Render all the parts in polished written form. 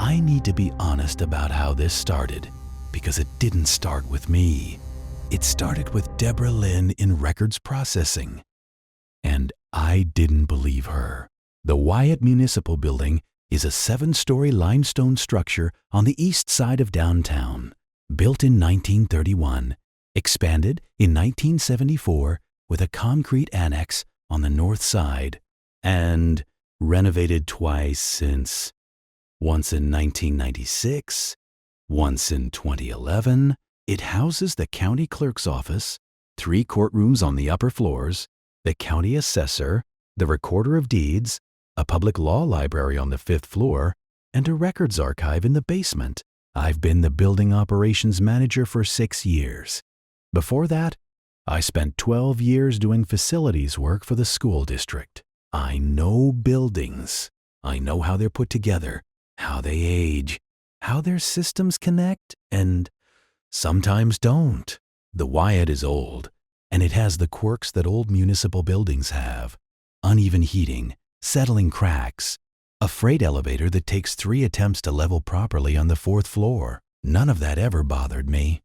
I need to be honest about how this started, because it didn't start with me. It started with Deborah Lynn in records processing. And I didn't believe her. The Wyatt Municipal Building is a 7-story limestone structure on the east side of downtown, built in 1931, expanded in 1974 with a concrete annex on the north side, and renovated twice since. Once in 1996, once in 2011. It houses the county clerk's office, 3 courtrooms on the upper floors, the county assessor, the recorder of deeds, a public law library on the 5th floor, and a records archive in the basement. I've been the building operations manager for 6 years. Before that, I spent 12 years doing facilities work for the school district. I know buildings. I know how they're put together, how they age, how their systems connect, and sometimes don't. The Wyatt is old, and it has the quirks that old municipal buildings have. Uneven heating, settling cracks, a freight elevator that takes 3 attempts to level properly on the 4th floor. None of that ever bothered me.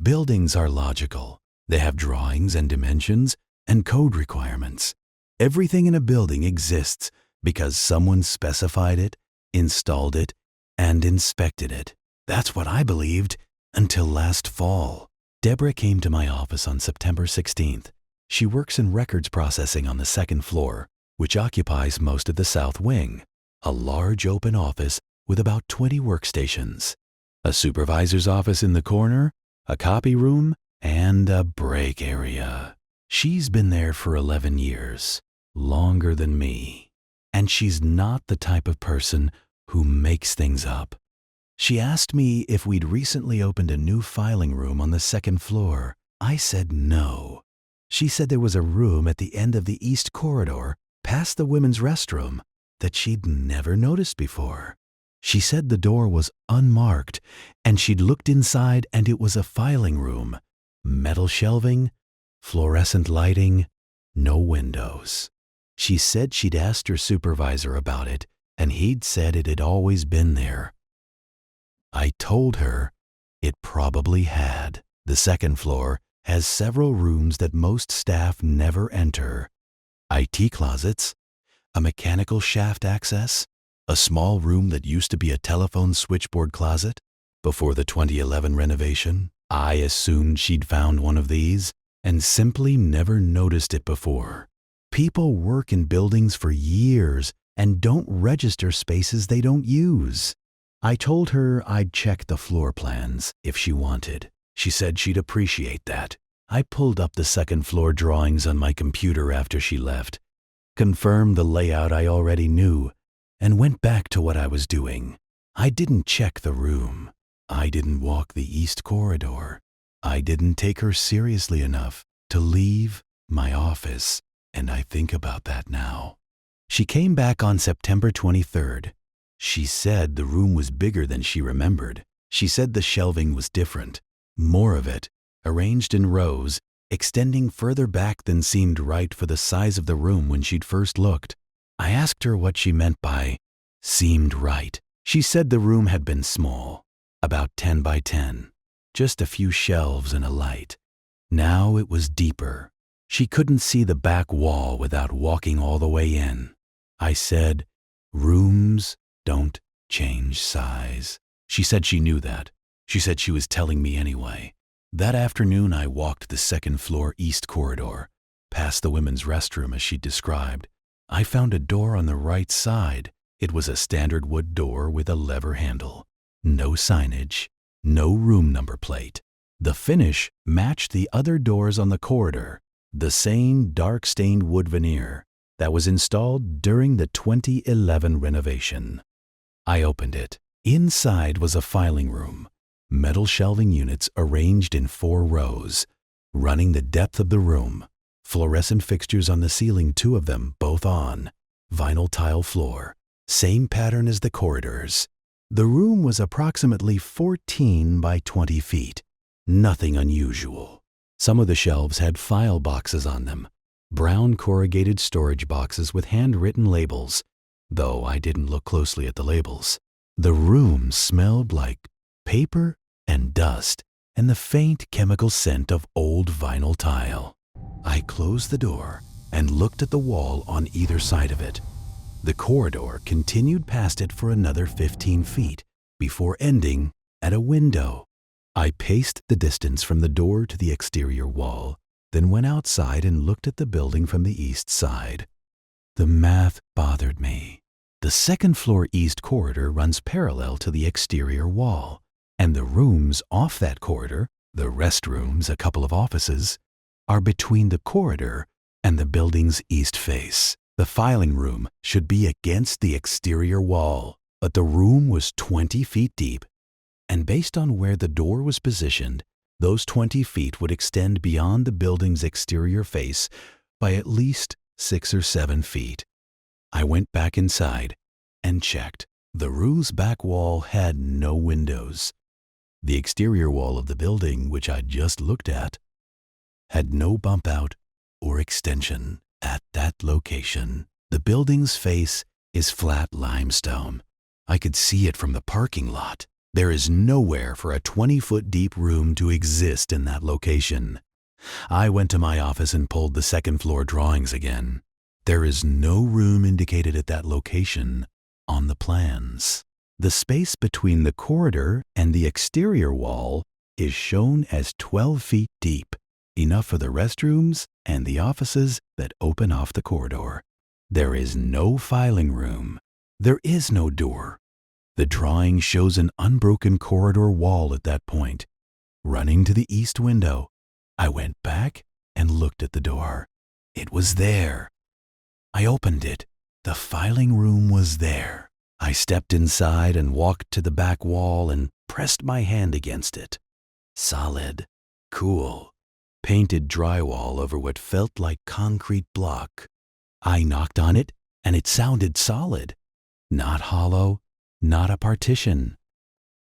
Buildings are logical. They have drawings and dimensions and code requirements. Everything in a building exists because someone specified it, installed it, and inspected it. That's what I believed until last fall. Deborah came to my office on September 16th. She works in records processing on the 2nd floor, which occupies most of the south wing, a large open office with about 20 workstations, a supervisor's office in the corner, a copy room, and a break area. She's been there for 11 years, longer than me, and she's not the type of person who makes things up. She asked me if we'd recently opened a new filing room on the 2nd floor. I said no. She said there was a room at the end of the east corridor, past the women's restroom, that she'd never noticed before. She said the door was unmarked, and she'd looked inside and it was a filing room. Metal shelving, fluorescent lighting, no windows. She said she'd asked her supervisor about it, and he'd said it had always been there. I told her it probably had. The 2nd floor has several rooms that most staff never enter. IT closets, a mechanical shaft access, a small room that used to be a telephone switchboard closet. Before the 2011 renovation, I assumed she'd found one of these and simply never noticed it before. People work in buildings for years and don't register spaces they don't use. I told her I'd check the floor plans if she wanted. She said she'd appreciate that. I pulled up the 2nd floor drawings on my computer after she left, confirmed the layout I already knew, and went back to what I was doing. I didn't check the room. I didn't walk the east corridor. I didn't take her seriously enough to leave my office, and I think about that now. She came back on September 23rd. She said the room was bigger than she remembered. She said the shelving was different, more of it, arranged in rows, extending further back than seemed right for the size of the room when she'd first looked. I asked her what she meant by seemed right. She said the room had been small, about 10 by 10, just a few shelves and a light. Now it was deeper. She couldn't see the back wall without walking all the way in. I said, rooms don't change size. She said she knew that. She said she was telling me anyway. That afternoon I walked the 2nd floor east corridor, past the women's restroom as she described. I found a door on the right side. It was a standard wood door with a lever handle. No signage, no room number plate. The finish matched the other doors on the corridor, the same dark-stained wood veneer that was installed during the 2011 renovation. I opened it. Inside was a filing room, metal shelving units arranged in 4 rows, running the depth of the room, fluorescent fixtures on the ceiling, 2 of them, both on, vinyl tile floor, same pattern as the corridors. The room was approximately 14 by 20 feet, nothing unusual. Some of the shelves had file boxes on them, brown corrugated storage boxes with handwritten labels, though I didn't look closely at the labels. The room smelled like paper and dust and the faint chemical scent of old vinyl tile. I closed the door and looked at the wall on either side of it. The corridor continued past it for another 15 feet before ending at a window. I paced the distance from the door to the exterior wall, then went outside and looked at the building from the east side. The math bothered me. The second-floor east corridor runs parallel to the exterior wall, and the rooms off that corridor, the restrooms, a couple of offices, are between the corridor and the building's east face. The filing room should be against the exterior wall, but the room was 20 feet deep, and based on where the door was positioned, those 20 feet would extend beyond the building's exterior face by at least 6 or 7 feet. I went back inside and checked. The roof's back wall had no windows. The exterior wall of the building, which I just looked at, had no bump out or extension at that location. The building's face is flat limestone. I could see it from the parking lot. There is nowhere for a 20-foot deep room to exist in that location. I went to my office and pulled the second-floor drawings again. There is no room indicated at that location on the plans. The space between the corridor and the exterior wall is shown as 12 feet deep, enough for the restrooms and the offices that open off the corridor. There is no filing room. There is no door. The drawing shows an unbroken corridor wall at that point. Running to the east window, I went back and looked at the door. It was there. I opened it. The filing room was there. I stepped inside and walked to the back wall and pressed my hand against it. Solid, cool, painted drywall over what felt like concrete block. I knocked on it and it sounded solid. Not hollow, not a partition.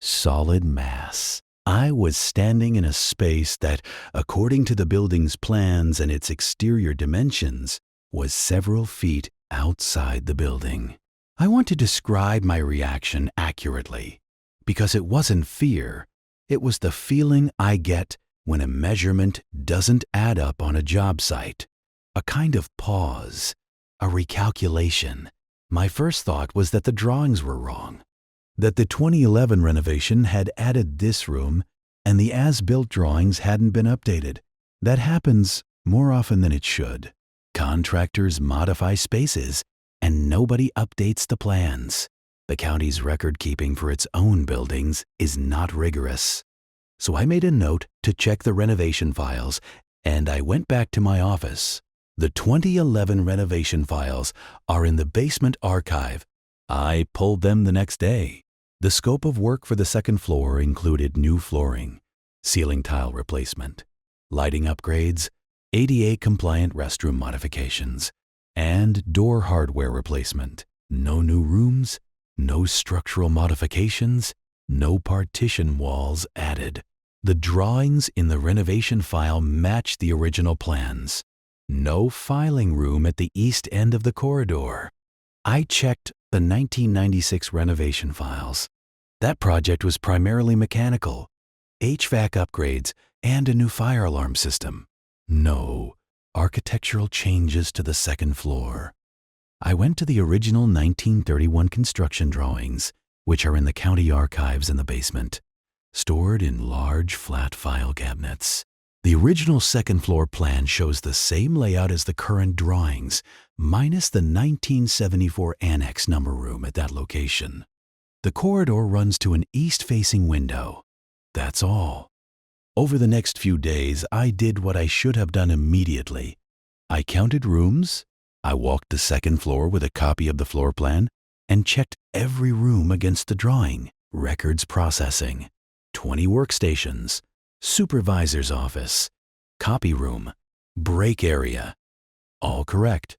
Solid mass. I was standing in a space that, according to the building's plans and its exterior dimensions, was several feet outside the building. I want to describe my reaction accurately, because it wasn't fear. It was the feeling I get when a measurement doesn't add up on a job site. A kind of pause, a recalculation. My first thought was that the drawings were wrong, that the 2011 renovation had added this room and the as-built drawings hadn't been updated. That happens more often than it should. Contractors modify spaces and nobody updates the plans. The county's record-keeping for its own buildings is not rigorous. So I made a note to check the renovation files, and I went back to my office. The 2011 renovation files are in the basement archive. I pulled them the next day. The scope of work for the second floor included new flooring, ceiling tile replacement, lighting upgrades, ADA-compliant restroom modifications, and door hardware replacement. No new rooms, no structural modifications, no partition walls added. The drawings in the renovation file match the original plans. No filing room at the east end of the corridor. I checked the 1996 renovation files. That project was primarily mechanical, HVAC upgrades, and a new fire alarm system. No architectural changes to the second floor. I went to the original 1931 construction drawings, which are in the county archives in the basement, stored in large flat file cabinets. The original second floor plan shows the same layout as the current drawings, minus the 1974 annex number room at that location. The corridor runs to an east-facing window. That's all. Over the next few days, I did what I should have done immediately. I counted rooms, I walked the second floor with a copy of the floor plan, and checked every room against the drawing. Records processing, 20 workstations, supervisor's office, copy room, break area. All correct.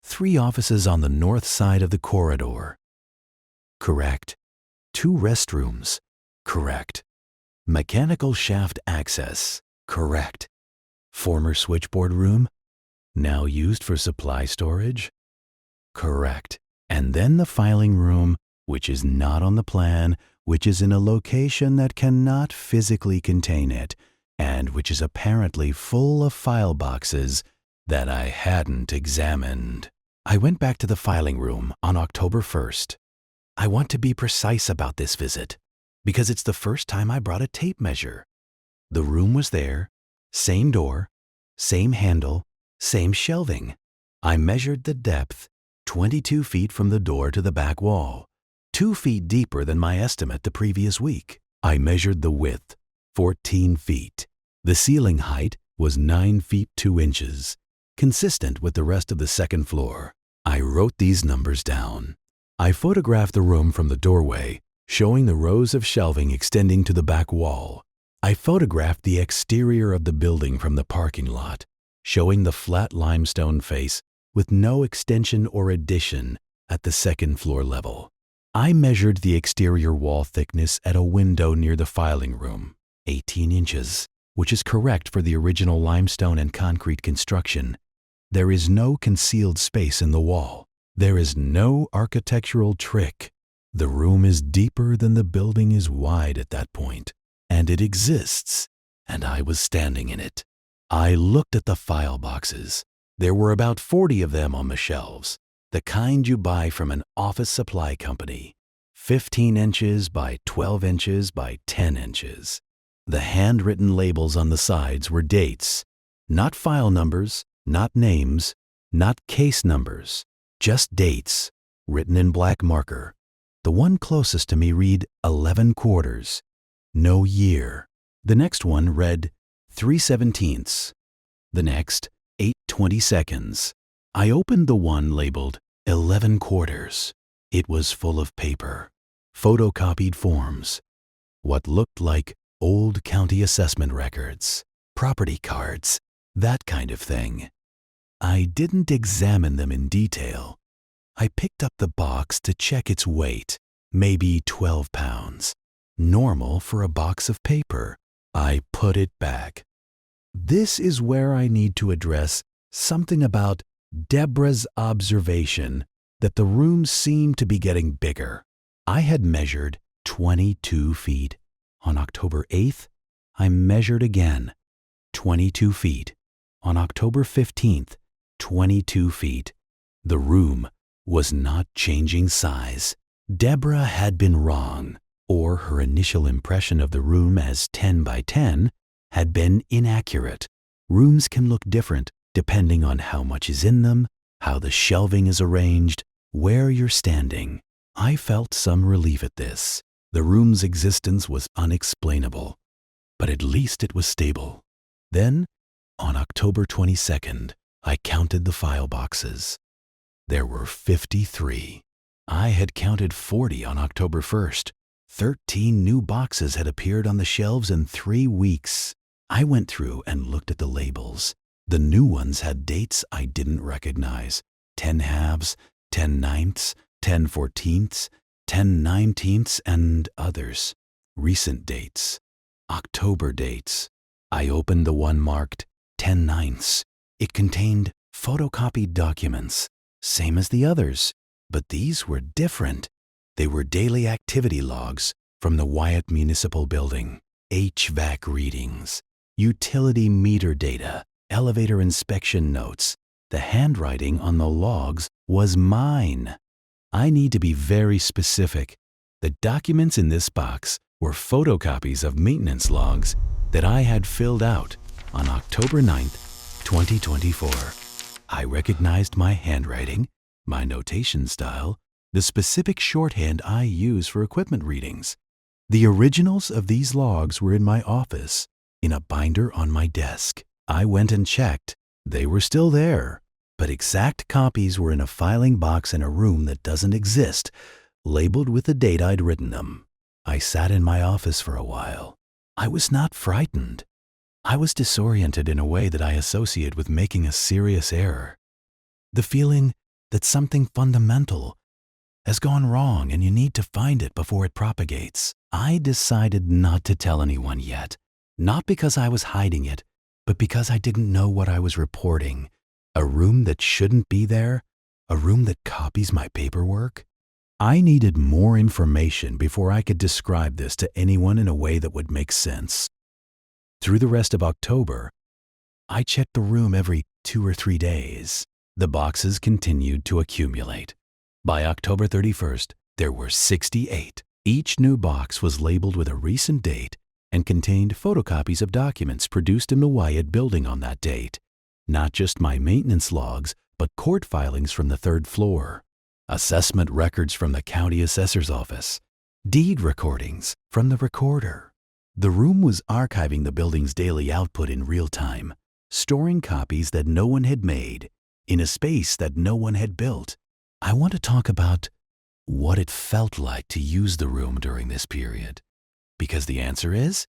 3 offices on the north side of the corridor. Correct. 2 restrooms. Correct. Mechanical shaft access. Correct. Former switchboard room, now used for supply storage. Correct. And then the filing room which is not on the plan, which is in a location that cannot physically contain it, and which is apparently full of file boxes that I hadn't examined. I went back to the filing room on October 1st. I want to be precise about this visit, because it's the first time I brought a tape measure. The room was there, same door, same handle, same shelving. I measured the depth, 22 feet from the door to the back wall, 2 feet deeper than my estimate the previous week. I measured the width, 14 feet. The ceiling height was 9 feet 2 inches, consistent with the rest of the second floor. I wrote these numbers down. I photographed the room from the doorway, showing the rows of shelving extending to the back wall. I photographed the exterior of the building from the parking lot, showing the flat limestone face with no extension or addition at the second floor level. I measured the exterior wall thickness at a window near the filing room, 18 inches, which is correct for the original limestone and concrete construction. There is no concealed space in the wall. There is no architectural trick. The room is deeper than the building is wide at that point, and it exists, and I was standing in it. I looked at the file boxes. There were about 40 of them on the shelves, the kind you buy from an office supply company, 15 inches by 12 inches by 10 inches. The handwritten labels on the sides were dates, not file numbers, not names, not case numbers, just dates, written in black marker. The one closest to me read 11 quarters, no year. The next one read 3/17. The next, 8/22. I opened the one labeled 11 quarters. It was full of paper, photocopied forms, what looked like old county assessment records, property cards, that kind of thing. I didn't examine them in detail. I picked up the box to check its weight, maybe 12 pounds, normal for a box of paper. I put it back. This is where I need to address something about Deborah's observation that the rooms seemed to be getting bigger. I had measured 22 feet. On October 8th, I measured again, 22 feet. On October 15th, 22 feet. The room was not changing size. Deborah had been wrong, or her initial impression of the room as 10 by 10 had been inaccurate. Rooms can look different depending on how much is in them, how the shelving is arranged, where you're standing. I felt some relief at this. The room's existence was unexplainable, but at least it was stable. Then, on October 22nd, I counted the file boxes. There were 53. I had counted 40 on October 1st. 13 new boxes had appeared on the shelves in 3 weeks. I went through and looked at the labels. The new ones had dates I didn't recognize. 10 halves, 10 ninths, 10 14ths, 10 19ths, and others. Recent dates. October dates. I opened the one marked 10 ninths. It contained photocopied documents, same as the others, but these were different. They were daily activity logs from the Wyatt Municipal Building, HVAC readings, utility meter data, elevator inspection notes. The handwriting on the logs was mine. I need to be very specific. The documents in this box were photocopies of maintenance logs that I had filled out on October 9th, 2024. I recognized my handwriting, my notation style, the specific shorthand I use for equipment readings. The originals of these logs were in my office, in a binder on my desk. I went and checked. They were still there, but exact copies were in a filing box in a room that doesn't exist, labeled with the date I'd written them. I sat in my office for a while. I was not frightened. I was disoriented in a way that I associate with making a serious error. The feeling that something fundamental has gone wrong and you need to find it before it propagates. I decided not to tell anyone yet, not because I was hiding it, but because I didn't know what I was reporting. A room that shouldn't be there? A room that copies my paperwork? I needed more information before I could describe this to anyone in a way that would make sense. Through the rest of October, I checked the room every 2 or 3 days. The boxes continued to accumulate. By October 31st, there were 68. Each new box was labeled with a recent date and contained photocopies of documents produced in the Wyatt building on that date. Not just my maintenance logs, but court filings from the 3rd floor, assessment records from the county assessor's office, deed recordings from the recorder. The room was archiving the building's daily output in real time, storing copies that no one had made in a space that no one had built. I want to talk about what it felt like to use the room during this period, because the answer is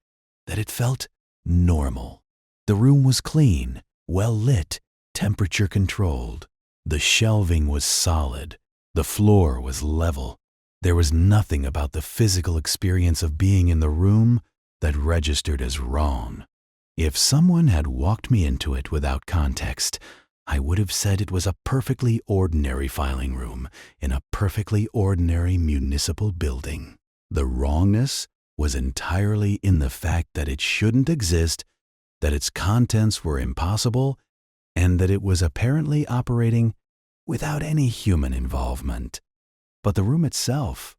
that it felt normal. The room was clean, well lit, temperature controlled. The shelving was solid. The floor was level. There was nothing about the physical experience of being in the room that registered as wrong. If someone had walked me into it without context, I would have said it was a perfectly ordinary filing room in a perfectly ordinary municipal building. The wrongness was entirely in the fact that it shouldn't exist, that its contents were impossible, and that it was apparently operating without any human involvement. But the room itself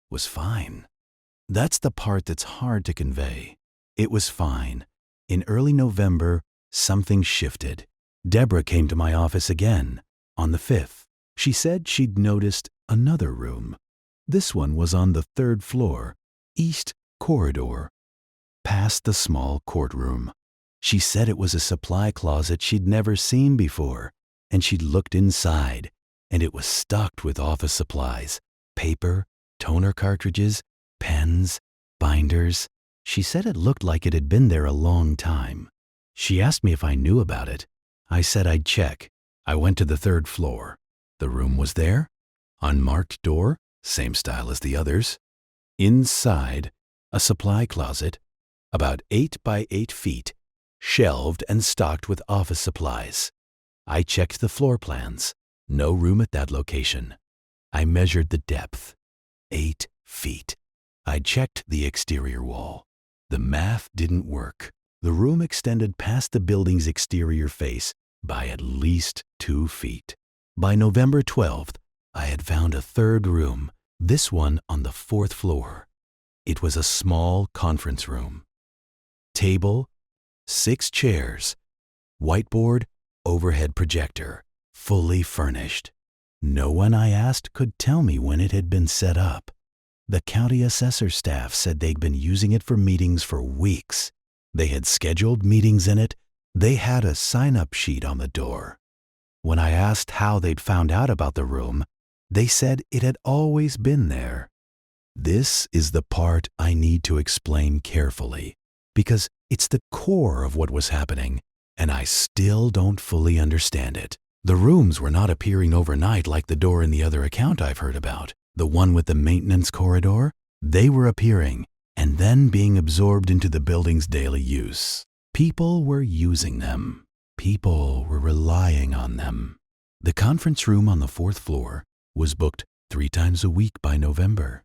was fine. That's the part that's hard to convey. It was fine. In early November, something shifted. Deborah came to my office again on the 5th. She said she'd noticed another room. This one was on the 3rd floor, east corridor, past the small courtroom. She said it was a supply closet she'd never seen before, and she'd looked inside, and it was stocked with office supplies, paper, toner cartridges, pens, binders. She said it looked like it had been there a long time. She asked me if I knew about it. I said I'd check. I went to the 3rd floor. The room was there. Unmarked door, same style as the others. Inside, a supply closet, about 8 by 8 feet, shelved and stocked with office supplies. I checked the floor plans. No room at that location. I measured the depth. 8 feet. I checked the exterior wall. The math didn't work. The room extended past the building's exterior face by at least 2 feet. By November 12th, I had found a 3rd room, this one on the 4th floor. It was a small conference room. Table, 6 chairs, whiteboard, overhead projector, fully furnished. No one I asked could tell me when it had been set up. The county assessor staff said they'd been using it for meetings for weeks. They had scheduled meetings in it. They had a sign-up sheet on the door. When I asked how they'd found out about the room, they said it had always been there. This is the part I need to explain carefully, because it's the core of what was happening, and I still don't fully understand it. The rooms were not appearing overnight like the door in the other account I've heard about. The one with the maintenance corridor, they were appearing and then being absorbed into the building's daily use. People were using them. People were relying on them. The conference room on the 4th floor was booked 3 times a week by November.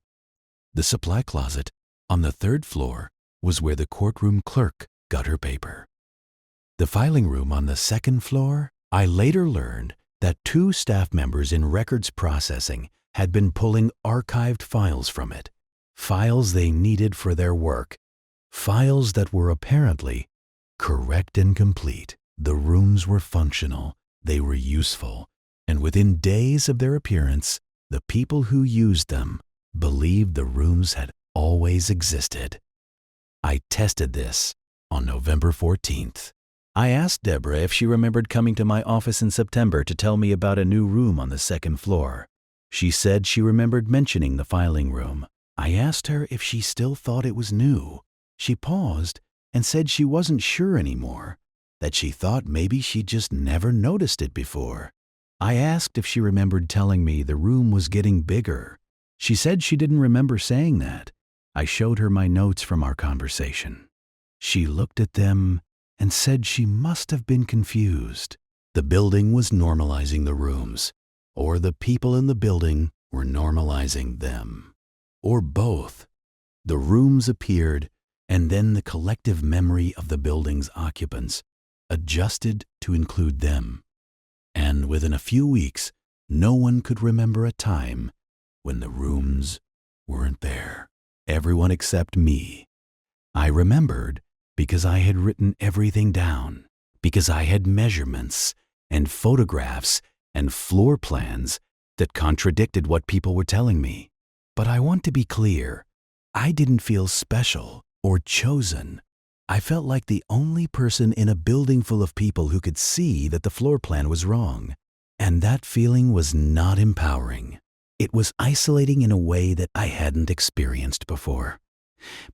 The supply closet on the 3rd floor was where the courtroom clerk got her paper. The filing room on the 2nd floor, I later learned that 2 staff members in records processing had been pulling archived files from it, files they needed for their work, files that were apparently correct and complete. The rooms were functional, they were useful, and within days of their appearance, the people who used them believed the rooms had always existed. I tested this on November 14th. I asked Deborah if she remembered coming to my office in September to tell me about a new room on the 2nd floor. She said she remembered mentioning the filing room. I asked her if she still thought it was new. She paused and said she wasn't sure anymore, that she thought maybe she'd just never noticed it before. I asked if she remembered telling me the room was getting bigger. She said she didn't remember saying that. I showed her my notes from our conversation. She looked at them and said she must have been confused. The building was normalizing the rooms, or the people in the building were normalizing them. Or both. The rooms appeared, and then the collective memory of the building's occupants adjusted to include them. And within a few weeks, no one could remember a time when the rooms weren't there. Everyone except me. I remembered because I had written everything down, because I had measurements and photographs and floor plans that contradicted what people were telling me. But I want to be clear, I didn't feel special or chosen. I felt like the only person in a building full of people who could see that the floor plan was wrong. And that feeling was not empowering. It was isolating in a way that I hadn't experienced before.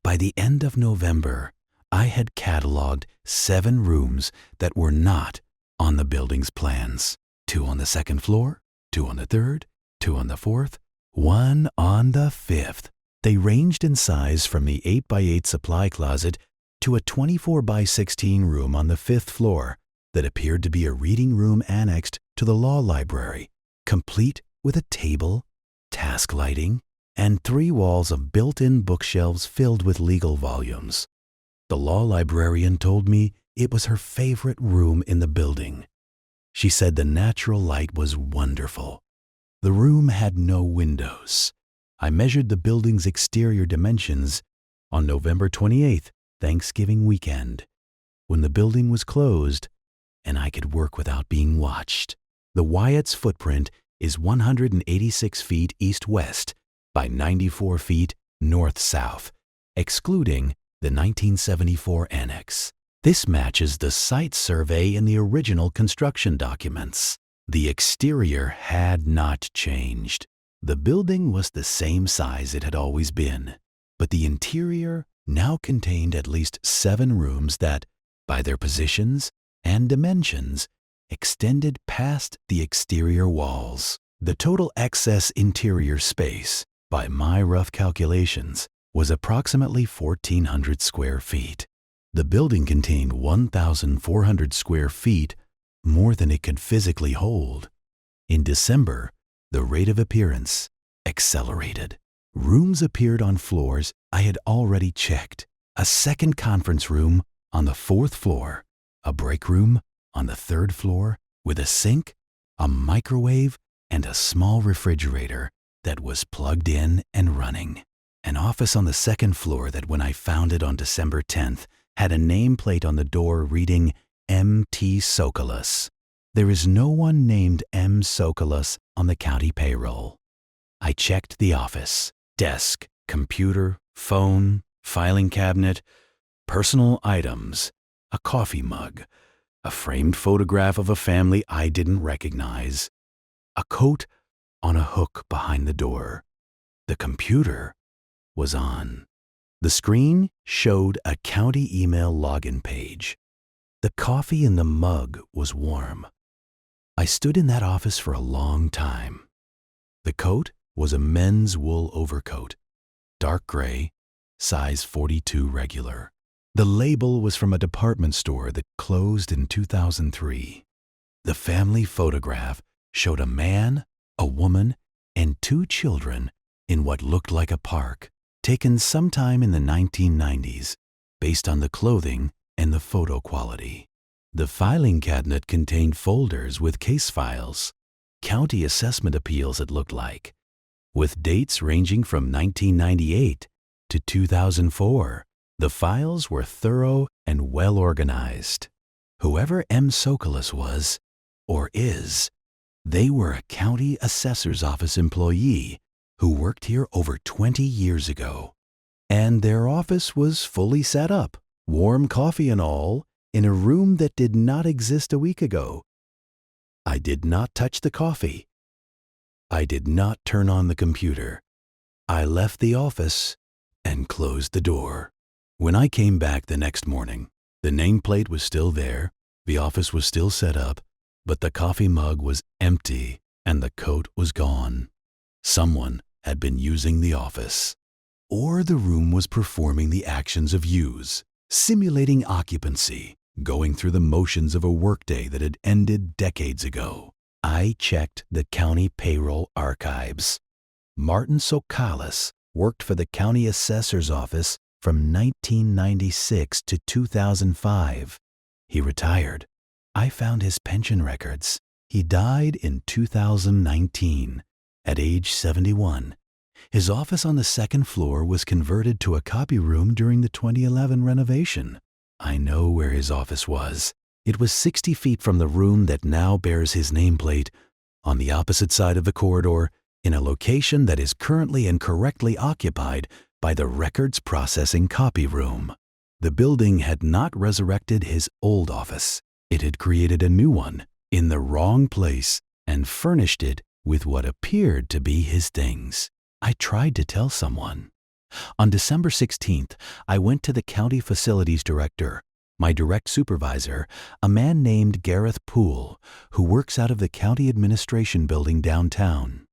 By the end of November, I had cataloged 7 rooms that were not on the building's plans. 2 on the 2nd floor, 2 on the 3rd, 2 on the 4th, 1 on the 5th. They ranged in size from the 8x8 supply closet to a 24x16 room on the 5th floor that appeared to be a reading room annexed to the law library, complete with a table, task lighting, and 3 walls of built-in bookshelves filled with legal volumes. The law librarian told me it was her favorite room in the building. She said the natural light was wonderful. The room had no windows. I measured the building's exterior dimensions on November 28th, Thanksgiving weekend, when the building was closed and I could work without being watched. The Wyatt's footprint is 186 feet east-west by 94 feet north-south, excluding the 1974 annex. This matches the site survey in the original construction documents. The exterior had not changed. The building was the same size it had always been, but the interior now contained at least 7 rooms that, by their positions and dimensions, extended past the exterior walls. The total excess interior space, by my rough calculations, was approximately 1,400 square feet. The building contained 1,400 square feet more than it could physically hold. In December, the rate of appearance accelerated. Rooms appeared on floors I had already checked. A second conference room on the 4th floor, a break room on the 3rd floor with a sink, a microwave, and a small refrigerator that was plugged in and running. An office on the 2nd floor that, when I found it on December 10th, had a nameplate on the door reading M.T. Sokolos. There is no one named M. Sokolos on the county payroll. I checked the office, desk, computer, phone, filing cabinet, personal items, a coffee mug, a framed photograph of a family I didn't recognize, a coat on a hook behind the door. The computer was on. The screen showed a county email login page. The coffee in the mug was warm. I stood in that office for a long time. The coat was a men's wool overcoat, dark gray, size 42 regular. The label was from a department store that closed in 2003. The family photograph showed a man, a woman, and 2 children in what looked like a park, taken sometime in the 1990s, based on the clothing and the photo quality. The filing cabinet contained folders with case files, county assessment appeals it looked like, with dates ranging from 1998 to 2004. The files were thorough and well organized. Whoever M. Sokolos was, or is, they were a county assessor's office employee who worked here over 20 years ago. And their office was fully set up, warm coffee and all, in a room that did not exist a week ago. I did not touch the coffee. I did not turn on the computer. I left the office and closed the door. When I came back the next morning, the nameplate was still there, the office was still set up, but the coffee mug was empty and the coat was gone. Someone had been using the office. Or the room was performing the actions of use, simulating occupancy, going through the motions of a workday that had ended decades ago. I checked the county payroll archives. Martin Sokalis worked for the county assessor's office from 1996 to 2005. He retired. I found his pension records. He died in 2019 at age 71. His office on the second floor was converted to a copy room during the 2011 renovation. I know where his office was. It was 60 feet from the room that now bears his nameplate, on the opposite side of the corridor, in a location that is currently and correctly occupied by the records processing copy room. The building had not resurrected his old office. It had created a new one in the wrong place and furnished it with what appeared to be his things. I tried to tell someone. On December 16th, I went to the county facilities director, my direct supervisor, a man named Gareth Poole, who works out of the county administration building downtown.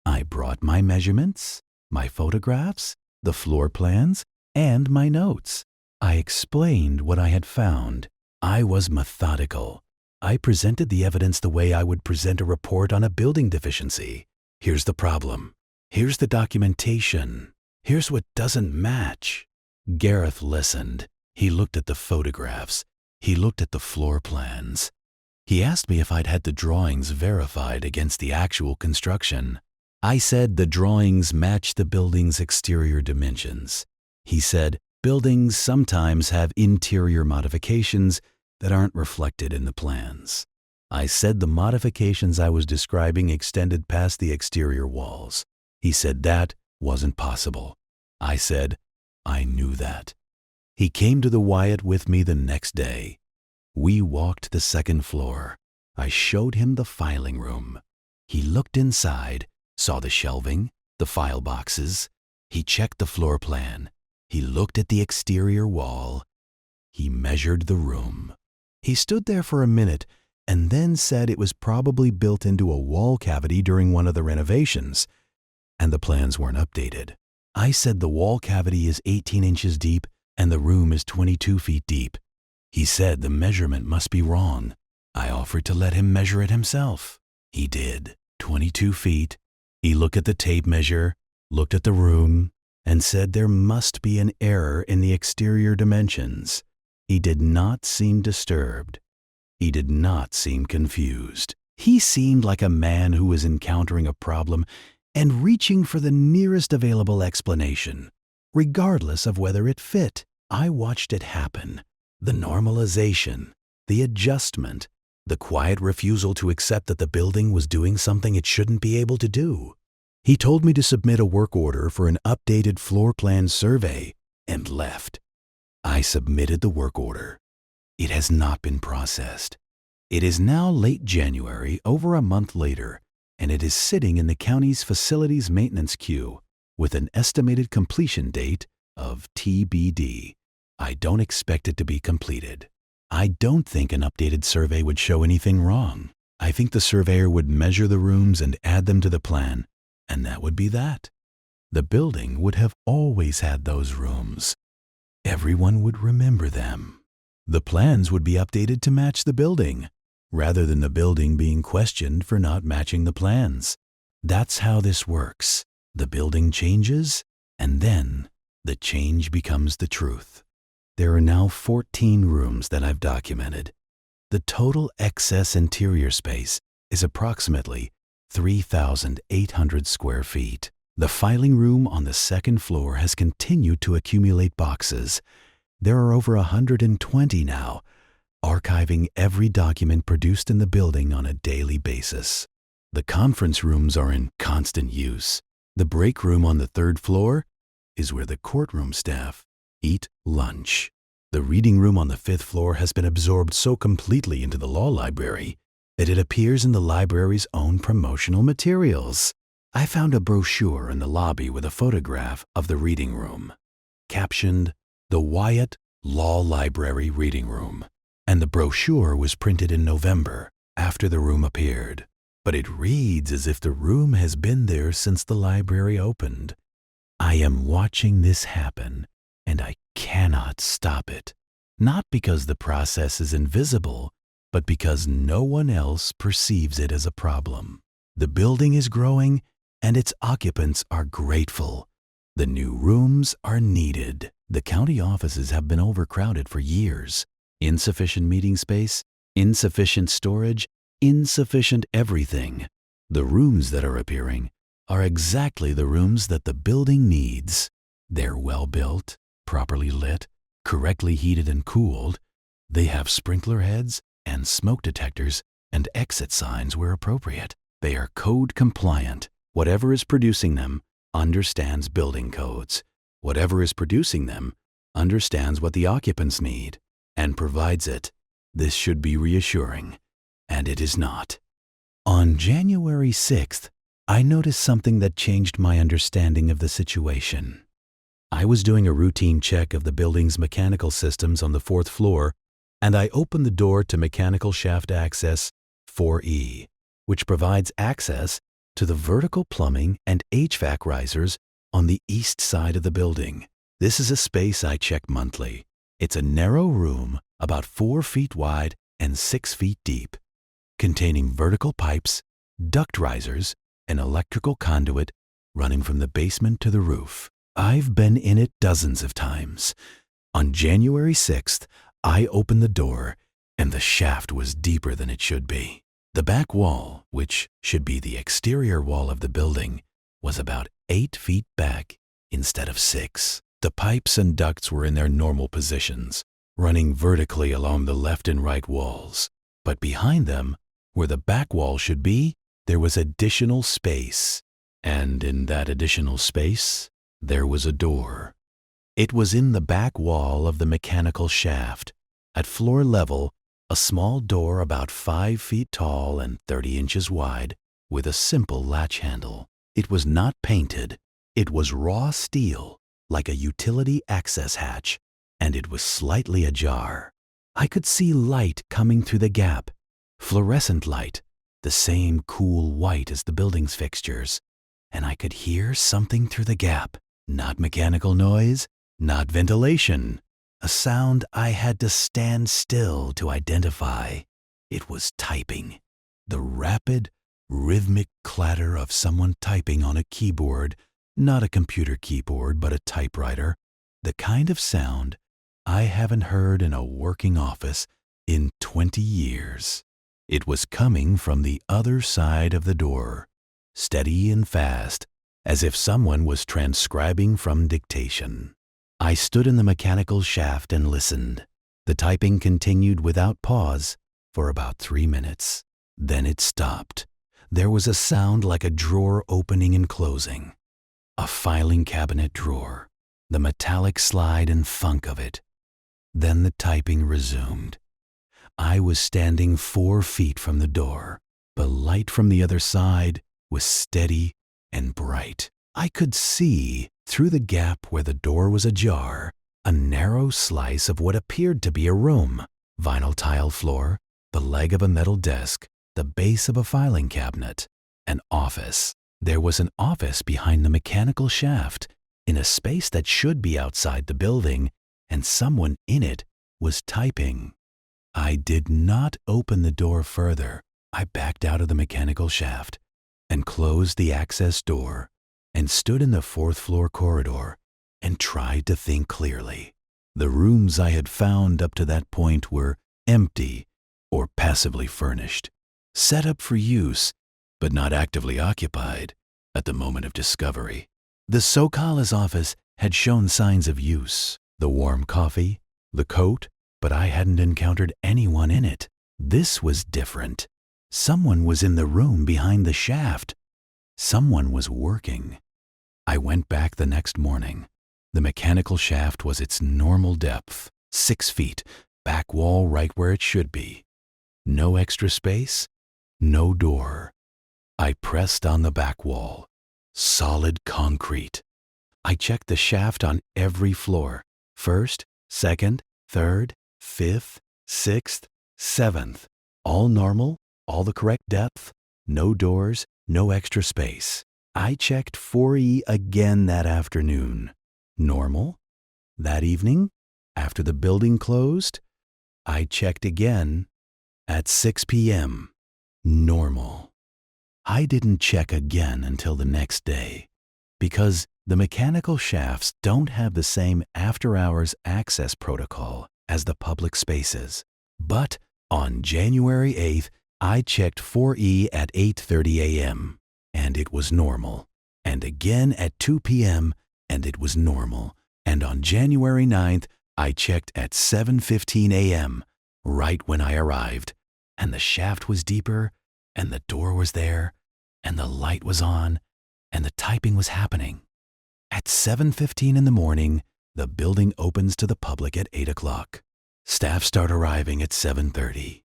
I brought my measurements, my photographs, the floor plans, and my notes. I explained what I had found. I was methodical. I presented the evidence the way I would present a report on a building deficiency. Here's the problem. Here's the documentation. Here's what doesn't match. Gareth listened. He looked at the photographs. He looked at the floor plans. He asked me if I'd had the drawings verified against the actual construction. I said the drawings matched the building's exterior dimensions. He said buildings sometimes have interior modifications that aren't reflected in the plans. I said the modifications I was describing extended past the exterior walls. He said that wasn't possible. I said, I knew that. He came to the Wyatt with me the next day. We walked the second floor. I showed him the filing room. He looked inside, saw the shelving, the file boxes. He checked the floor plan. He looked at the exterior wall. He measured the room. He stood there for a minute and then said it was probably built into a wall cavity during one of the renovations, and the plans weren't updated. I said the wall cavity is 18 inches deep and the room is 22 feet deep. He said the measurement must be wrong. I offered to let him measure it himself. He did. 22 feet. He looked at the tape measure, looked at the room, and said there must be an error in the exterior dimensions. He did not seem disturbed. He did not seem confused. He seemed like a man who was encountering a problem and reaching for the nearest available explanation, regardless of whether it fit. I watched it happen. The normalization, the adjustment, the quiet refusal to accept that the building was doing something it shouldn't be able to do. He told me to submit a work order for an updated floor plan survey and left. I submitted the work order. It has not been processed. It is now late January, over a month later, and it is sitting in the county's facilities maintenance queue with an estimated completion date of TBD. I don't expect it to be completed. I don't think an updated survey would show anything wrong. I think the surveyor would measure the rooms and add them to the plan, and that would be that. The building would have always had those rooms. Everyone would remember them. The plans would be updated to match the building, rather than the building being questioned for not matching the plans. That's how this works. The building changes, and then the change becomes the truth. There are now 14 rooms that I've documented. The total excess interior space is approximately 3,800 square feet. The filing room on the second floor has continued to accumulate boxes. There are over 120 now, archiving every document produced in the building on a daily basis. The conference rooms are in constant use. The break room on the third floor is where the courtroom staff eat lunch. The reading room on the fifth floor has been absorbed so completely into the law library that it appears in the library's own promotional materials. I found a brochure in the lobby with a photograph of the reading room, captioned, "The Wyatt Law Library Reading Room," and the brochure was printed in November, after the room appeared. But it reads as if the room has been there since the library opened. I am watching this happen, and I cannot stop it. Not because the process is invisible, but because no one else perceives it as a problem. The building is growing, and its occupants are grateful. The new rooms are needed. The county offices have been overcrowded for years. Insufficient meeting space, insufficient storage, insufficient everything. The rooms that are appearing are exactly the rooms that the building needs. They're well built, properly lit, correctly heated and cooled. They have sprinkler heads and smoke detectors and exit signs where appropriate. They are code compliant. Whatever is producing them understands building codes. Whatever is producing them understands what the occupants need and provides it. This should be reassuring, and it is not. On January 6th, I noticed something that changed my understanding of the situation. I was doing a routine check of the building's mechanical systems on the 4th floor, and I opened the door to mechanical shaft access 4E, which provides access to the vertical plumbing and HVAC risers on the east side of the building. This is a space I check monthly. It's a narrow room about 4 feet wide and 6 feet deep, containing vertical pipes, duct risers, and electrical conduit running from the basement to the roof. I've been in it dozens of times. On January 6th, I opened the door, and the shaft was deeper than it should be. The back wall, which should be the exterior wall of the building, was about 8 feet back instead of 6. The pipes and ducts were in their normal positions, running vertically along the left and right walls. But behind them, where the back wall should be, there was additional space. And in that additional space, there was a door. It was in the back wall of the mechanical shaft. At floor level, a small door about 5 feet tall and 30 inches wide with a simple latch handle. It was not painted. It was raw steel, like a utility access hatch, and it was slightly ajar. I could see light coming through the gap, fluorescent light, the same cool white as the building's fixtures, and I could hear something through the gap. Not mechanical noise, not ventilation. A sound I had to stand still to identify. It was typing. The rapid, rhythmic clatter of someone typing on a keyboard, not a computer keyboard, but a typewriter. The kind of sound I haven't heard in a working office in 20 years. It was coming from the other side of the door, steady and fast, as if someone was transcribing from dictation. I stood in the mechanical shaft and listened. The typing continued without pause for about 3 minutes. Then it stopped. There was a sound like a drawer opening and closing. A filing cabinet drawer. The metallic slide and thunk of it. Then the typing resumed. I was standing 4 feet from the door. The light from the other side was steady and bright. I could see, through the gap where the door was ajar, a narrow slice of what appeared to be a room. Vinyl tile floor, the leg of a metal desk, the base of a filing cabinet. An office. There was an office behind the mechanical shaft, in a space that should be outside the building, and someone in it was typing. I did not open the door further. I backed out of the mechanical shaft and closed the access door and stood in the 4th floor corridor and tried to think clearly. The rooms I had found up to that point were empty or passively furnished, set up for use, but not actively occupied at the moment of discovery. The Socala's office had shown signs of use, the warm coffee, the coat, but I hadn't encountered anyone in it. This was different. Someone was in the room behind the shaft. Someone was working. I went back the next morning. The mechanical shaft was its normal depth, 6 feet, back wall right where it should be. No extra space, no door. I pressed on the back wall. Solid concrete. I checked the shaft on every floor. 1st, 2nd, 3rd, 5th, 6th, 7th. All normal, all the correct depth, no doors, no extra space. I checked 4E again that afternoon. Normal. That evening, after the building closed, I checked again at 6 p.m. Normal. I didn't check again until the next day, because the mechanical shafts don't have the same after-hours access protocol as the public spaces. But on January 8th, I checked 4E at 8:30 a.m., and it was normal. And again at 2 p.m., and it was normal. And on January 9th, I checked at 7:15 a.m., right when I arrived, and the shaft was deeper, and the door was there, and the light was on, and the typing was happening. At 7:15 in the morning, the building opens to the public at 8 o'clock. Staff start arriving at 7:30.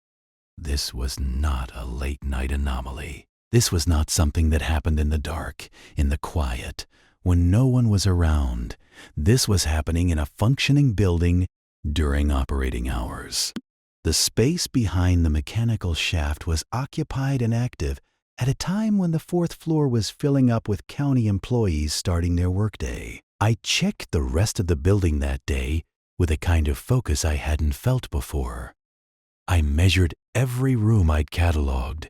This was not a late-night anomaly. This was not something that happened in the dark, in the quiet, when no one was around. This was happening in a functioning building during operating hours. The space behind the mechanical shaft was occupied and active at a time when the fourth floor was filling up with county employees starting their workday. I checked the rest of the building that day with a kind of focus I hadn't felt before. I measured every room I'd cataloged.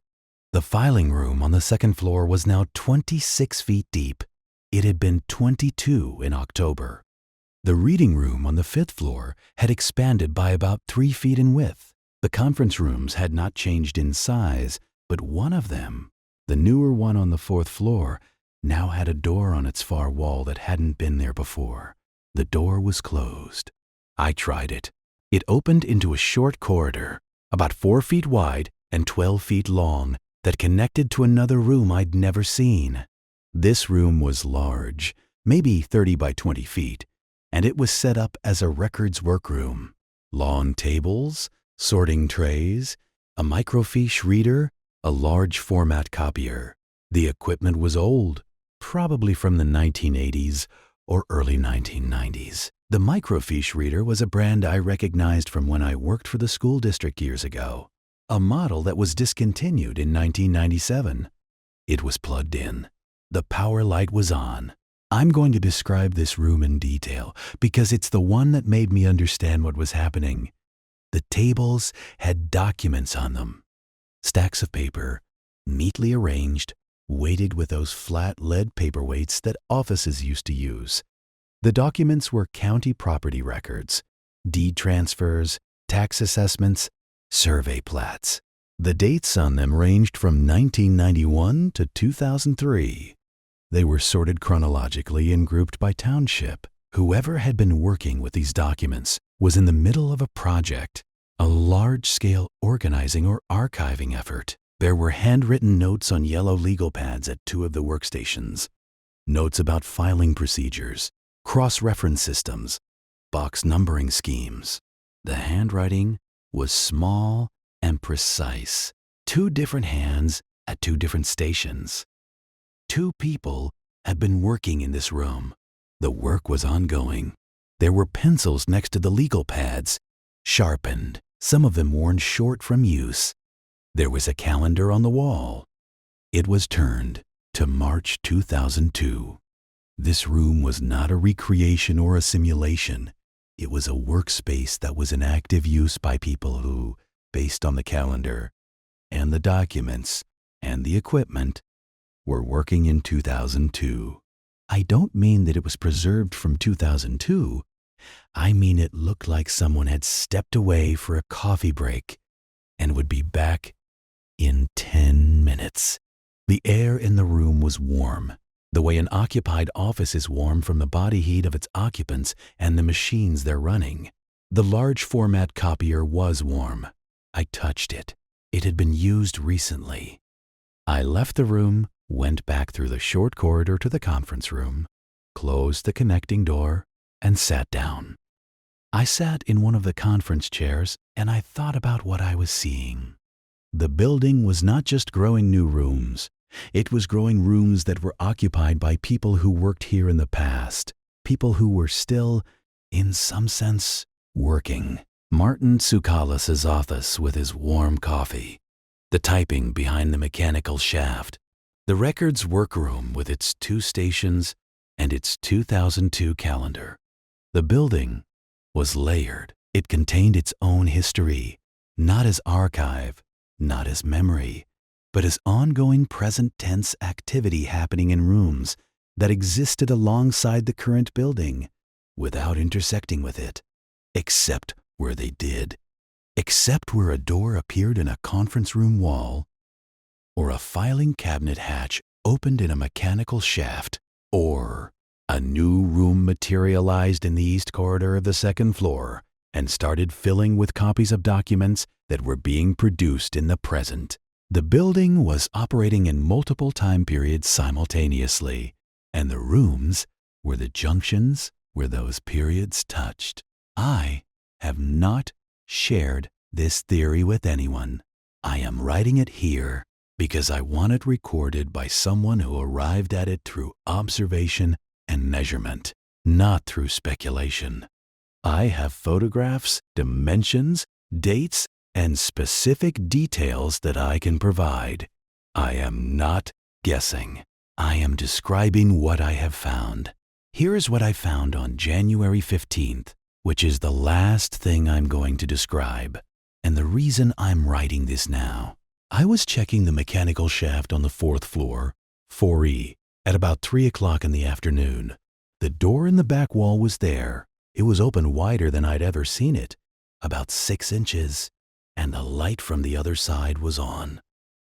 The filing room on the second floor was now 26 feet deep. It had been 22 in October. The reading room on the fifth floor had expanded by about 3 feet in width. The conference rooms had not changed in size, but one of them, the newer one on the fourth floor, now had a door on its far wall that hadn't been there before. The door was closed. I tried it. It opened into a short corridor, about 4 feet wide and 12 feet long, that connected to another room I'd never seen. This room was large, maybe 30 by 20 feet, and it was set up as a records workroom. Long tables, sorting trays, a microfiche reader, a large format copier. The equipment was old, probably from the 1980s or early 1990s. The microfiche reader was a brand I recognized from when I worked for the school district years ago, a model that was discontinued in 1997. It was plugged in. The power light was on. I'm going to describe this room in detail because it's the one that made me understand what was happening. The tables had documents on them. Stacks of paper, neatly arranged, weighted with those flat lead paperweights that offices used to use. The documents were county property records, deed transfers, tax assessments, survey plats. The dates on them ranged from 1991 to 2003. They were sorted chronologically and grouped by township. Whoever had been working with these documents was in the middle of a project, a large-scale organizing or archiving effort. There were handwritten notes on yellow legal pads at 2 of the workstations, notes about filing procedures, cross-reference systems, box numbering schemes. The handwriting was small and precise. 2 different hands at 2 different stations. 2 people had been working in this room. The work was ongoing. There were pencils next to the legal pads, sharpened, some of them worn short from use. There was a calendar on the wall. It was turned to March 2002. This room was not a recreation or a simulation. It was a workspace that was in active use by people who, based on the calendar and the documents and the equipment, were working in 2002. I don't mean that it was preserved from 2002. I mean it looked like someone had stepped away for a coffee break and would be back in 10 minutes. The air in the room was warm, the way an occupied office is warm from the body heat of its occupants and the machines they're running. The large format copier was warm. I touched it. It had been used recently. I left the room, went back through the short corridor to the conference room, closed the connecting door, and sat down. I sat in one of the conference chairs and I thought about what I was seeing. The building was not just growing new rooms. It was growing rooms that were occupied by people who worked here in the past, people who were still, in some sense, working. Martin Tsoukalas' office with his warm coffee, the typing behind the mechanical shaft, the records workroom with its 2 stations and its 2002 calendar. The building was layered. It contained its own history, not as archive, not as memory, but as ongoing present tense activity happening in rooms that existed alongside the current building without intersecting with it, except where they did, except where a door appeared in a conference room wall, or a filing cabinet hatch opened in a mechanical shaft, or a new room materialized in the east corridor of the second floor and started filling with copies of documents that were being produced in the present. The building was operating in multiple time periods simultaneously, and the rooms were the junctions where those periods touched. I have not shared this theory with anyone. I am writing it here because I want it recorded by someone who arrived at it through observation and measurement, not through speculation. I have photographs, dimensions, dates, and specific details that I can provide. I am not guessing. I am describing what I have found. Here is what I found on January 15th, which is the last thing I'm going to describe, and the reason I'm writing this now. I was checking the mechanical shaft on the 4th floor, 4E, at about 3 o'clock in the afternoon. The door in the back wall was there. It was open wider than I'd ever seen it, about 6 inches, and the light from the other side was on.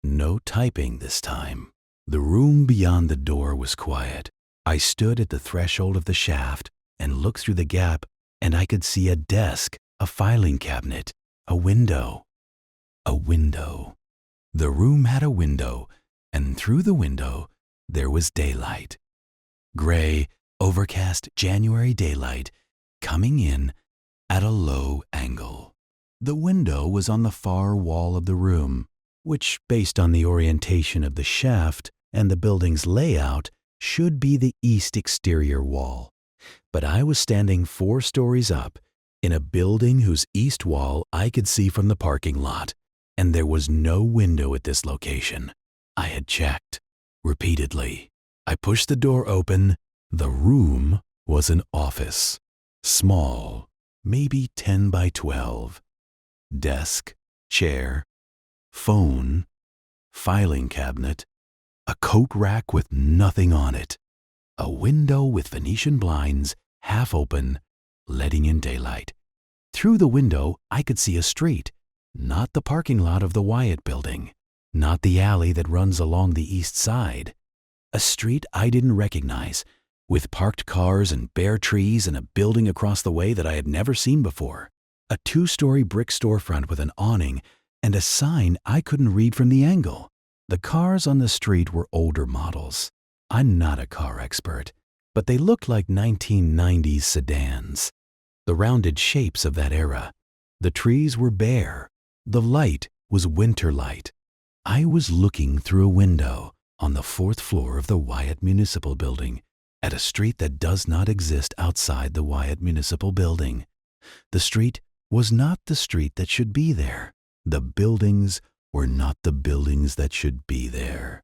No typing this time. The room beyond the door was quiet. I stood at the threshold of the shaft and looked through the gap, and I could see a desk, a filing cabinet, a window. A window. The room had a window, and through the window there was daylight. Gray, overcast January daylight coming in at a low angle. The window was on the far wall of the room, which, based on the orientation of the shaft and the building's layout, should be the east exterior wall. But I was standing 4 stories up in a building whose east wall I could see from the parking lot, and there was no window at this location. I had checked repeatedly. I pushed the door open. The room was an office. Small, maybe 10 by 12. Desk, chair, phone, filing cabinet, a coat rack with nothing on it, a window with Venetian blinds half open, letting in daylight. Through the window, I could see a street, not the parking lot of the Wyatt building, not the alley that runs along the east side. A street I didn't recognize, with parked cars and bare trees and a building across the way that I had never seen before. A 2-story brick storefront with an awning and a sign I couldn't read from the angle. The cars on the street were older models. I'm not a car expert, but they looked like 1990s sedans. The rounded shapes of that era. The trees were bare. The light was winter light. I was looking through a window on the 4th floor of the Wyatt Municipal Building at a street that does not exist outside the Wyatt Municipal Building. The street was not the street that should be there. The buildings were not the buildings that should be there.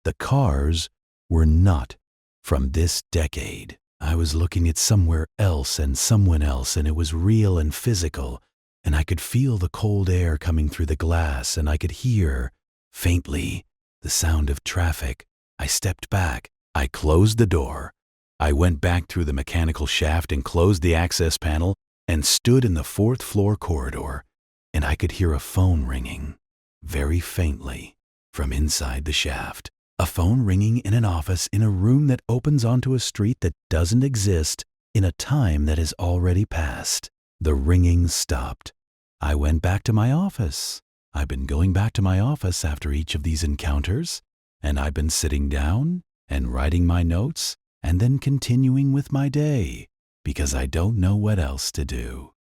The cars were not from this decade. I was looking at somewhere else and someone else, and it was real and physical, and I could feel the cold air coming through the glass, and I could hear, faintly, the sound of traffic. I stepped back. I closed the door. I went back through the mechanical shaft and closed the access panel and stood in the 4th floor corridor, and I could hear a phone ringing, very faintly, from inside the shaft. A phone ringing in an office in a room that opens onto a street that doesn't exist in a time that has already passed. The ringing stopped. I went back to my office. I've been going back to my office after each of these encounters, and I've been sitting down and writing my notes and then continuing with my day because I don't know what else to do.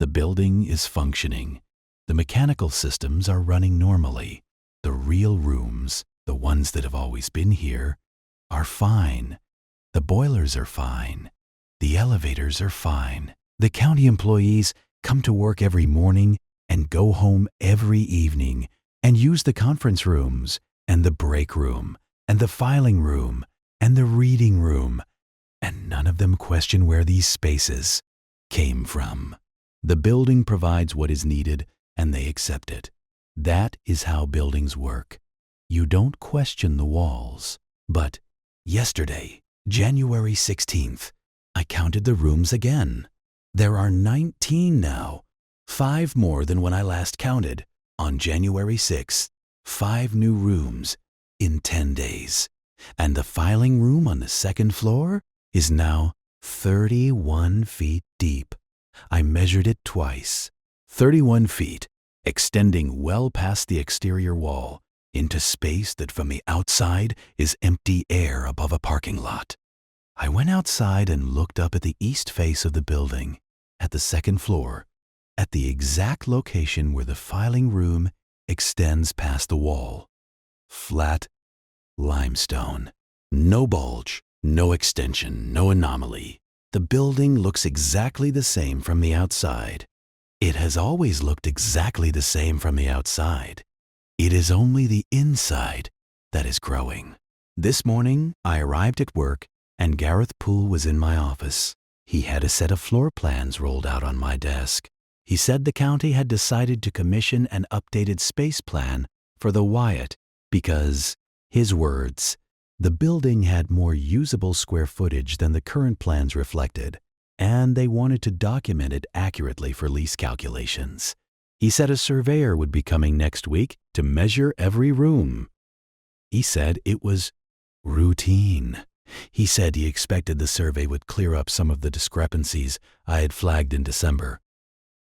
The building is functioning. The mechanical systems are running normally. The real rooms, the ones that have always been here, are fine. The boilers are fine. The elevators are fine. The county employees come to work every morning and go home every evening and use the conference rooms and the break room and the filing room and the reading room, and none of them question where these spaces came from. The building provides what is needed and they accept it. That is how buildings work. You don't question the walls. But yesterday, January 16th, I counted the rooms again. There are 19 now, 5 more than when I last counted on January 6th. 5 new rooms in 10 days. And the filing room on the second floor is now 31 feet deep. I measured it twice. 31 feet, extending well past the exterior wall into space that from the outside is empty air above a parking lot. I went outside and looked up at the east face of the building, at the second floor, at the exact location where the filing room extends past the wall. Flat limestone. No bulge, no extension, no anomaly. The building looks exactly the same from the outside. It has always looked exactly the same from the outside. It is only the inside that is growing. This morning, I arrived at work and Gareth Poole was in my office. He had a set of floor plans rolled out on my desk. He said the county had decided to commission an updated space plan for the Wyatt because, his words, the building had more usable square footage than the current plans reflected, and they wanted to document it accurately for lease calculations. He said a surveyor would be coming next week to measure every room. He said it was routine. He said he expected the survey would clear up some of the discrepancies I had flagged in December.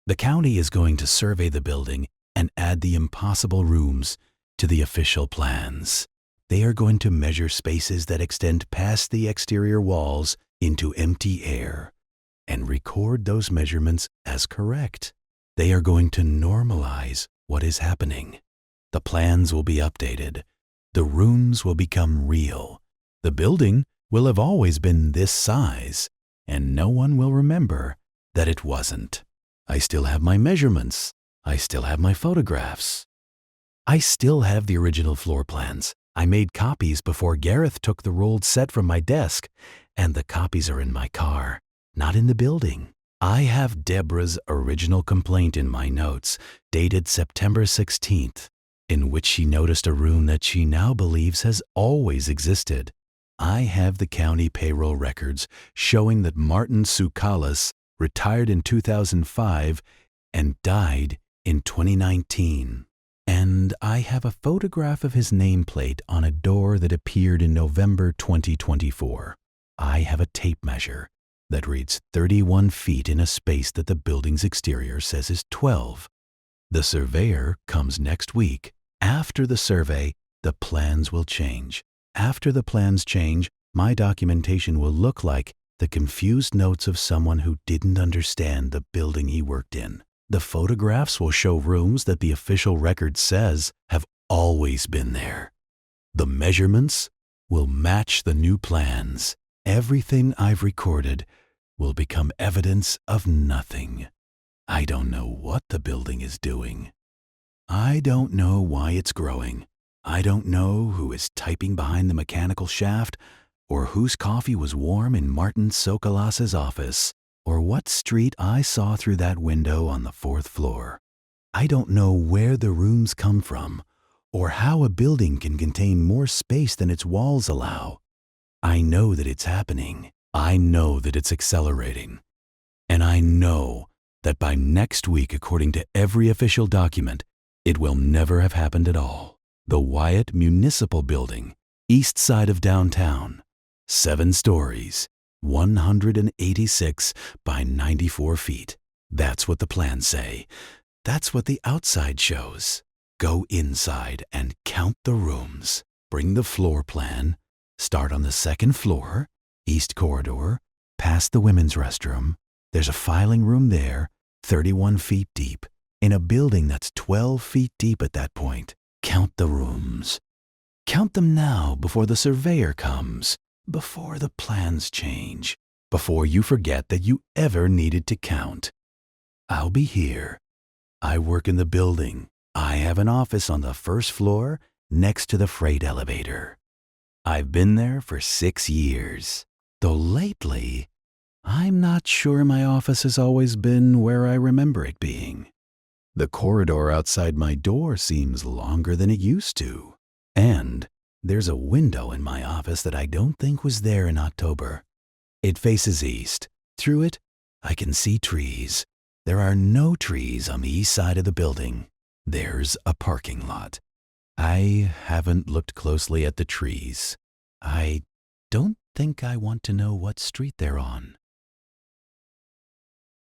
The county is going to survey the building and add the impossible rooms to the official plans. They are going to measure spaces that extend past the exterior walls into empty air and record those measurements as correct. They are going to normalize what is happening. The plans will be updated. The rooms will become real. The building will have always been this size, and no one will remember that it wasn't. I still have my measurements. I still have my photographs. I still have the original floor plans. I made copies before Gareth took the rolled set from my desk, and the copies are in my car, not in the building. I have Deborah's original complaint in my notes, dated September 16th, in which she noticed a room that she now believes has always existed. I have the county payroll records showing that Martin Tsoukalas retired in 2005 and died in 2019. And I have a photograph of his nameplate on a door that appeared in November 2024. I have a tape measure that reads 31 feet in a space that the building's exterior says is 12. The surveyor comes next week. After the survey, the plans will change. After the plans change, my documentation will look like the confused notes of someone who didn't understand the building he worked in. The photographs will show rooms that the official record says have always been there. The measurements will match the new plans. Everything I've recorded will become evidence of nothing. I don't know what the building is doing. I don't know why it's growing. I don't know who is typing behind the mechanical shaft, or whose coffee was warm in Martin Tsoukalas's office, or what street I saw through that window on the 4th floor. I don't know where the rooms come from, or how a building can contain more space than its walls allow. I know that it's happening. I know that it's accelerating. And I know that by next week, according to every official document, it will never have happened at all. The Wyatt Municipal Building, east side of downtown, 7 stories, 186 by 94 feet. That's what the plans say. That's what the outside shows. Go inside and count the rooms. Bring the floor plan. Start on the 2nd floor, east corridor, past the women's restroom. There's a filing room there, 31 feet deep, in a building that's 12 feet deep at that point. Count the rooms. Count them now before the surveyor comes, before the plans change, before you forget that you ever needed to count. I'll be here. I work in the building. I have an office on the 1st floor next to the freight elevator. I've been there for 6 years, though lately, I'm not sure my office has always been where I remember it being. The corridor outside my door seems longer than it used to, and And there's a window in my office that I don't think was there in October. It faces east. Through it, I can see trees. There are no trees on the east side of the building. There's a parking lot. I haven't looked closely at the trees. I don't think I want to know what street they're on.